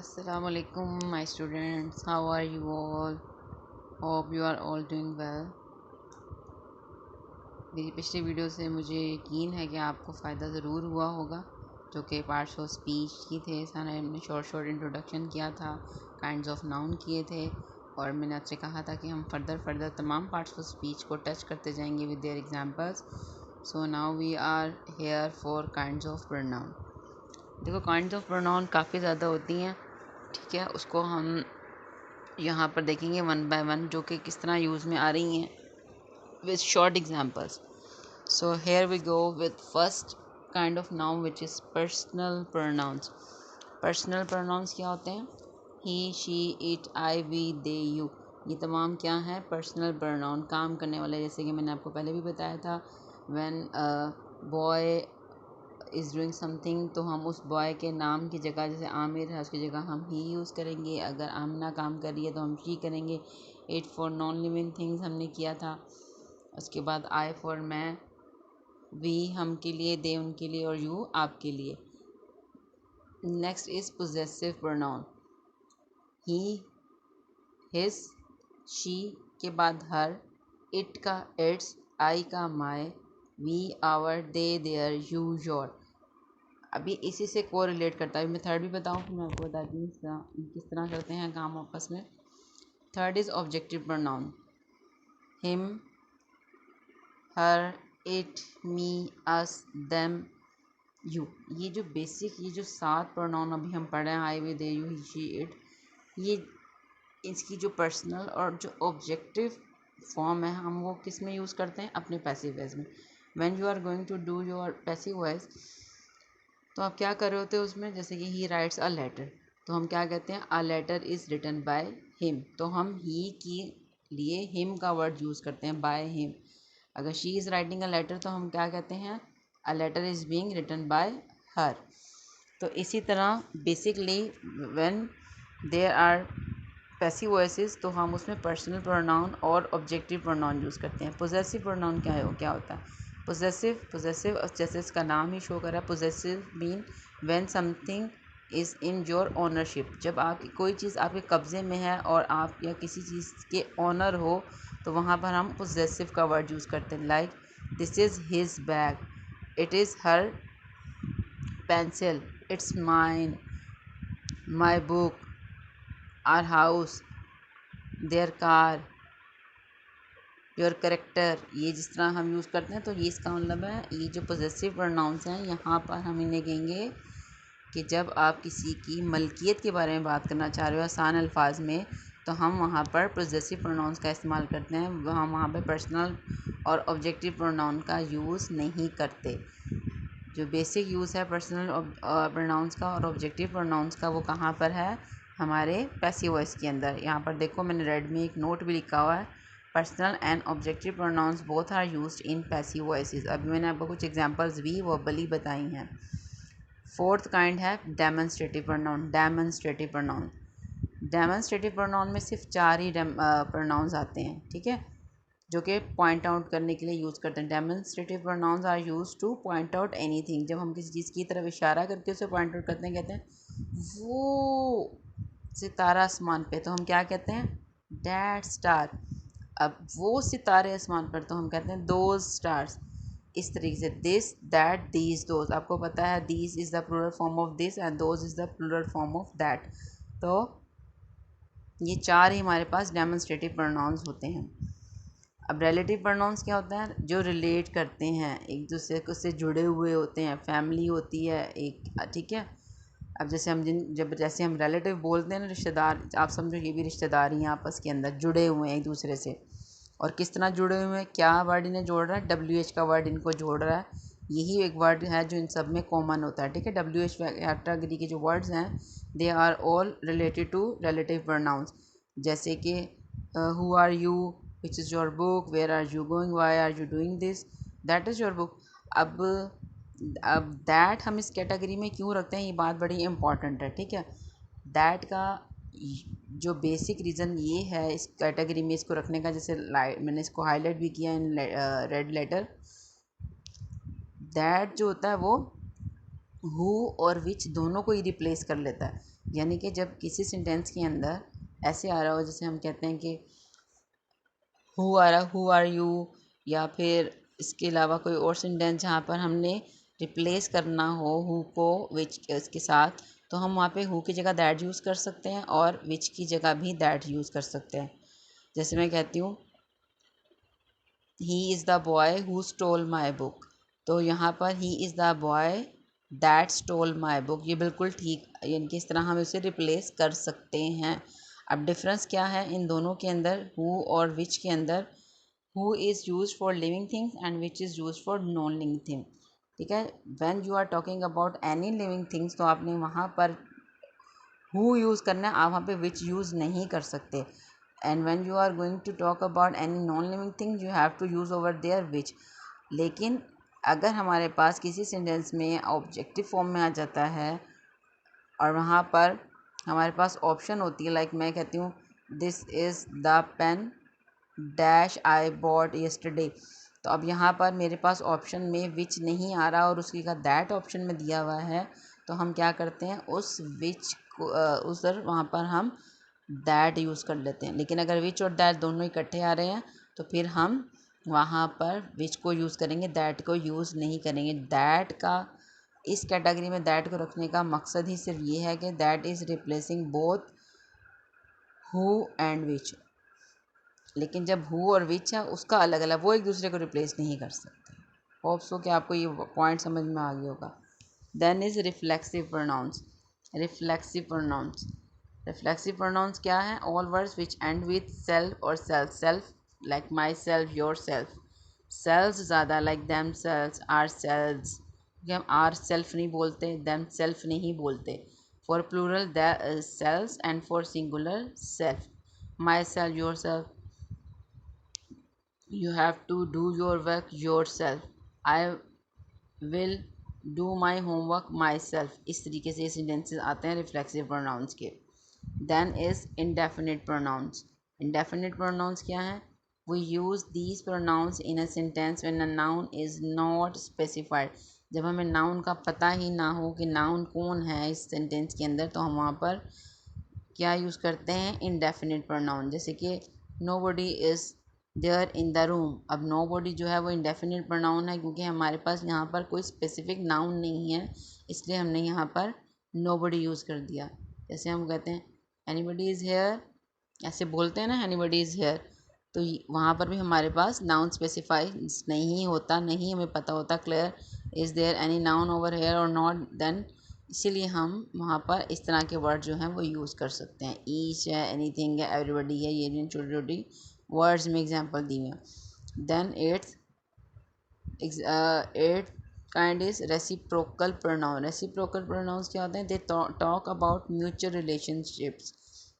Assalamu alaikum my students, how are you all? Hope you are all doing well. मेरी पिछली video से मुझे यकीन है कि आपको फ़ायदा ज़रूर हुआ होगा, जो कि पार्ट्स ऑफ स्पीच की थे। सारा हमने शॉर्ट इंट्रोडक्शन किया था, काइंड्स ऑफ नाउन किए थे, और मैंने आपसे कहा था कि हम फर्दर तमाम पार्ट्स ऑफ स्पीच को टच करते जाएंगे with their examples. So now we are here for kinds of pronoun. देखो, काइंड्स ऑफ प्रोनाउन काफ़ी ज़्यादा होती हैं, ठीक है। उसको हम यहाँ पर देखेंगे वन बाय वन, जो कि किस तरह यूज़ में आ रही हैं with short examples. So here we go with first kind of noun which is personal pronouns. Personal pronouns क्या होते हैं? He, she, it, I, we, they, you. ये तमाम क्या है? पर्सनल प्रोनाउन, काम करने वाले। जैसे कि मैंने आपको पहले भी बताया था, when boy is doing something, तो हम उस बॉय के नाम की जगह, जैसे आमिर है उसकी जगह हम ही यूज़ करेंगे। अगर आमना काम कर रही है तो हम शी करेंगे। It for non living things हमने किया था। उसके बाद आई फॉर मैं, वी हम के लिए, दे उनके लिए, और यू आपके लिए। Next is possessive pronoun. He, his, she के बाद हर, इट का इट्स, आई का my, we our, they their, you your. अभी इसी से को रिलेट करता है। मैं थर्ड भी बताऊँ, फिर मैं आपको बताती हूँ किस तरह करते हैं काम आपस में। Third is objective pronoun. Him, her, it, me, us, them, you. ये जो बेसिक, ये जो 7 प्रोनाउन अभी हम पढ़ रहे हैं, I, we, they, you, he, she, it, ये इसकी जो पर्सनल और जो ऑब्जेक्टिव फॉर्म है, हम वो किस में यूज़ करते हैं? अपने पैसिव वॉइस में। When you are going to do your passive voice, तो आप क्या कर रहे होते हैं उसमें? जैसे कि ही राइट्स अ लेटर, तो हम क्या कहते हैं? A letter is written by him, तो हम ही के लिए हिम का वर्ड यूज़ करते हैं, बाय हिम। अगर she is writing a letter, तो हम क्या कहते हैं? A letter is being written by her. तो इसी तरह basically when there are passive voices, तो हम उसमें पर्सनल प्रोनाउन और ऑब्जेक्टिव प्रोनाउन यूज़ करते हैं। पोजेसिव प्रोनाउन क्या होता है? पोजेसिव जैसे इसका नाम ही शो कर रहा है, possessive mean when something is in your ownership. जब आपकी कोई चीज़ आपके कब्ज़े में है और आप या किसी चीज़ के ओनर हो, तो वहाँ पर हम पोजेसिव का वर्ड यूज़ करते हैं। Like this is his bag, it is her pencil, its mine, my book, our house, their car, your character. ये जिस तरह हम यूज़ करते हैं, तो ये इसका मतलब है, ये जो पोजेसिव प्रोनाउंस हैं, यहाँ पर हम इन्हें कहेंगे कि जब आप किसी की मलकियत के बारे में बात करना चाह रहे हो आसान अल्फाज में, तो हम वहाँ पर पोजेसिव प्रोनाउंस का इस्तेमाल करते हैं। हम वहाँ पर पर्सनल और ऑब्जेक्टिव प्रोनाउन का यूज़ नहीं करते। जो बेसिक यूज़ है पर्सनल प्रोनाउंस का और ऑब्जेक्टिव प्रोनाउंस का, वो कहाँ पर है? हमारे पैसिव वॉइस के अंदर। यहाँ पर देखो, मैंने रेड में एक नोट भी लिखा हुआ है, personal and objective pronouns both are used in passive voices. अभी मैंने आपको कुछ एग्जांपल्स भी वर्बली बताई हैं। फोर्थ काइंड है डेमोन्स्ट्रेटिव प्रोनाउन। डेमोन्स्ट्रेटिव प्रोनाउन में सिर्फ 4 ही प्रोनाउंस आते हैं, ठीक है, जो कि पॉइंट आउट करने के लिए यूज़ करते हैं। Demonstrative pronouns are used to point out anything. जब हम किसी चीज़ की तरफ इशारा करके उसे पॉइंट आउट करते हैं, कहते हैं वो सितारा आसमान पे, तो हम क्या कहते हैं? That star. अब वो सितारे आसमान पर, तो हम कहते हैं दोज स्टार्स। इस तरीके से दिस, दैट, दीज, दोज। आपको पता है these is the plural form of this and those is the plural form of that. तो ये 4 ही हमारे पास डेमोन्स्ट्रेटिव प्रोनाउंस होते हैं। अब रिलेटिव प्रोनाउंस क्या होता है? जो रिलेट करते हैं, एक दूसरे को से जुड़े हुए होते हैं, फैमिली होती है एक, ठीक है। अब जैसे जैसे हम रिलेटिव बोलते हैं ना, रिश्तेदार, आप समझो ये भी रिश्तेदार ही हैं, आपस के अंदर जुड़े हुए हैं एक दूसरे से। और किस तरह जुड़े हुए हैं? क्या वर्ड इन्हें जोड़ रहा है? WH का वर्ड इनको जोड़ रहा है। यही एक वर्ड है जो इन सब में कॉमन होता है, ठीक है। WH कैटेगरी के जो वर्ड्स हैं, they are all related to relative pronouns. जैसे कि who are you, which is your book, where are you going, why are you doing this, that is your book. अब दैट हम इस category में क्यों रखते हैं, ये बात बड़ी इंपॉर्टेंट है, ठीक है। दैट का जो बेसिक रीज़न ये है इस कैटेगरी में इसको रखने का, जैसे मैंने इसको हाईलाइट भी किया इन रेड लेटर। दैट जो होता है वो हु और विच दोनों को ही रिप्लेस कर लेता है। यानी कि जब किसी सेंटेंस के अंदर ऐसे आ रहा हो, जैसे हम कहते हैं कि हु आ रहा, हु आर यू, या फिर इसके अलावा कोई और सेंटेंस जहाँ पर हमने रिप्लेस करना हो हु को विच इसके साथ, तो हम वहाँ पे हु की जगह दैट यूज़ कर सकते हैं और विच की जगह भी दैट यूज़ कर सकते हैं। जैसे मैं कहती हूँ he is the boy who stole my book, तो यहाँ पर he is the boy that stole my book, ये बिल्कुल ठीक, यानी कि इस तरह हम इसे रिप्लेस कर सकते हैं। अब डिफरेंस क्या है इन दोनों के अंदर, हु और विच के अंदर? Who is use for living things and which is use for non living thing. ठीक है, when you are talking about any living things, तो आपने वहाँ पर हु यूज़ करना है, आप वहाँ पे विच यूज़ नहीं कर सकते। And when you are going to talk about any non living thing, you have to use over there which. लेकिन अगर हमारे पास किसी सेंटेंस में ऑब्जेक्टिव फॉर्म में आ जाता है और वहाँ पर हमारे पास ऑप्शन होती है, लाइक मैं कहती हूँ this is the pen dash I bought yesterday, तो अब यहाँ पर मेरे पास ऑप्शन में विच नहीं आ रहा और उसकी जगह दैट ऑप्शन में दिया हुआ है, तो हम क्या करते हैं उस विच को उधर वहाँ पर हम दैट यूज़ कर लेते हैं। लेकिन अगर विच और दैट दोनों इकट्ठे आ रहे हैं तो फिर हम वहाँ पर विच को यूज़ करेंगे, दैट को यूज़ नहीं करेंगे। दैट का इस कैटेगरी में दैट को रखने का मकसद ही सिर्फ ये है कि that is replacing both who and which. लेकिन जब हु और विच है उसका अलग अलग, वो एक दूसरे को रिप्लेस नहीं कर सकते। होप सो कि आपको ये पॉइंट समझ में आ गया होगा। Then is reflexive pronouns. Reflexive pronouns, reflexive pronouns क्या है? All words which end with self और self, self like myself, yourself, selves ज़्यादा like themselves, ourselves, हम आर सेल्फ नहीं बोलते, दैम सेल्फ नहीं बोलते। For plural selves and for singular self, myself, yourself, you have to do your work yourself, I will do my homework myself। इस तरीके से sentences आते हैं रिफ्लेक्सिव प्रोनाउंस के। Then is indefinite pronouns. Indefinite pronouns क्या है? We use these pronouns in a sentence when a noun is not specified. जब हमें नाउन का पता ही ना हो कि नाउन कौन है इस सेंटेंस के अंदर, तो हम वहाँ पर क्या यूज़ करते हैं? Indefinite pronoun. जैसे कि nobody is there in the room, अब नोबडी जो है वो इंडेफिनिट प्रोनाउन है क्योंकि हमारे पास यहाँ पर कोई स्पेसिफिक नाउन नहीं है, इसलिए हमने यहाँ पर नोबडी यूज़ कर दिया। जैसे हम कहते हैं एनीबडी इज़ हेयर, ऐसे बोलते हैं ना एनीबडी इज़ हेयर, तो वहाँ पर भी हमारे पास नाउन स्पेसिफाई नहीं होता, नहीं हमें पता होता clear is there any noun over here और नॉट, देन इसीलिए हम वहाँ पर इस तरह के वर्ड जो हैं वो यूज़ कर सकते हैं। ईच है, एनीथिंग है, एवरीबडी है, ये जिन छोटी छोटी वर्ड्स में एग्जांपल दी हैं। Then eight kind is reciprocal pronoun. Reciprocal pronouns क्या होते हैं? They talk about mutual relationships,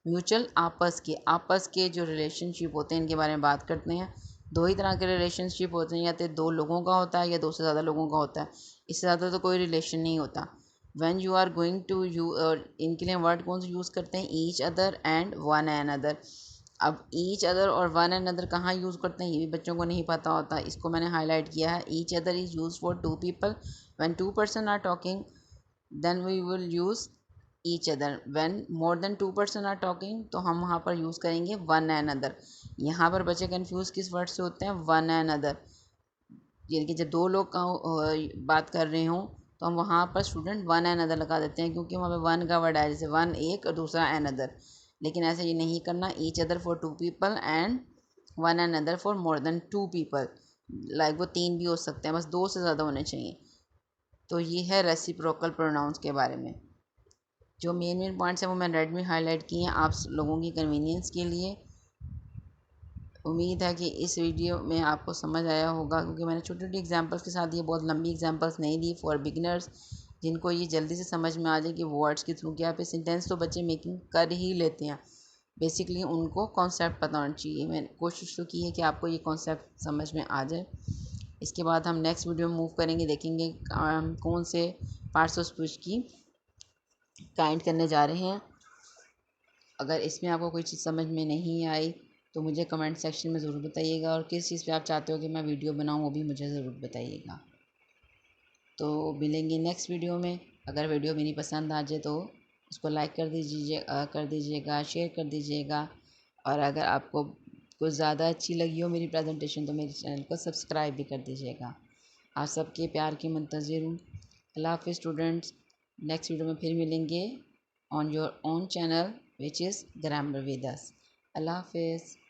mutual आपस के जो रिलेशनशिप होते हैं इनके बारे में बात करते हैं। दो ही तरह के रिलेशनशिप होते हैं, या तो दो लोगों का होता है या दो से ज़्यादा लोगों का होता है, इससे ज़्यादा तो कोई रिलेशन नहीं होता। When you are going to you, इनके लिए वर्ड कौन से यूज़ करते हैं? Each other and one another. अब ईच अदर और वन एन अदर कहाँ यूज़ करते हैं ये भी बच्चों को नहीं पता होता, इसको मैंने हाईलाइट किया है। Each other is use for two people, when two person are talking then we will use each other, when more than two person are talking तो हम वहाँ पर यूज़ करेंगे वन एन अदर। यहाँ पर बच्चे कन्फ्यूज़ किस वर्ड से होते हैं? वन एन अदर, यानी कि जब दो लोग का बात कर रहे हों तो हम वहाँ पर स्टूडेंट वन एन अदर लगा देते हैं क्योंकि वहाँ पे वन का वर्ड है, जैसे वन एक और दूसरा एन अदर। लेकिन ऐसे ये नहीं करना, each other for two people and one another for more than two people, like वो तीन भी हो सकते हैं, बस दो से ज़्यादा होने चाहिए। तो ये है रेसिप्रोकल प्रोनाउंस के बारे में। जो मेन पॉइंट्स हैं वो मैंने रेड में हाईलाइट किए हैं आप लोगों की कन्वीनियंस के लिए। उम्मीद है कि इस वीडियो में आपको समझ आया होगा क्योंकि मैंने छोटी छोटी एग्जांपल्स के साथ ये बहुत लंबी एग्जांपल्स नहीं दी फॉर बिगिनर्स, जिनको ये जल्दी से समझ में आ जाए कि वर्ड्स के थ्रू क्या पे सेंटेंस तो बच्चे मेकिंग कर ही लेते हैं, बेसिकली उनको कॉन्सेप्ट पता होना चाहिए। मैंने कोशिश तो की है कि आपको ये कॉन्सेप्ट समझ में आ जाए। इसके बाद हम नेक्स्ट वीडियो में मूव करेंगे, देखेंगे कौन से पार्ट्स ऑफ स्पीच की काइंड करने जा रहे हैं। अगर इसमें आपको कोई चीज़ समझ में नहीं आई तो मुझे कमेंट सेक्शन में ज़रूर बताइएगा, और किस चीज़ पे आप चाहते हो कि मैं वीडियो बनाऊँ वो भी मुझे ज़रूर बताइएगा। तो मिलेंगे नेक्स्ट वीडियो में। अगर वीडियो मेरी पसंद आ जाए तो उसको लाइक कर दीजिएगा, शेयर कर दीजिएगा। और अगर आपको कुछ ज़्यादा अच्छी लगी हो मेरी प्रेजेंटेशन तो मेरे चैनल को सब्सक्राइब भी कर दीजिएगा। आप सबके प्यार की मुंतज़िर हूँ। अल्लाह हाफ़िज़ स्टूडेंट्स। नेक्स्ट वीडियो में फिर मिलेंगे on your own channel which is grammar with us. अल्लाह हाफ़िज़।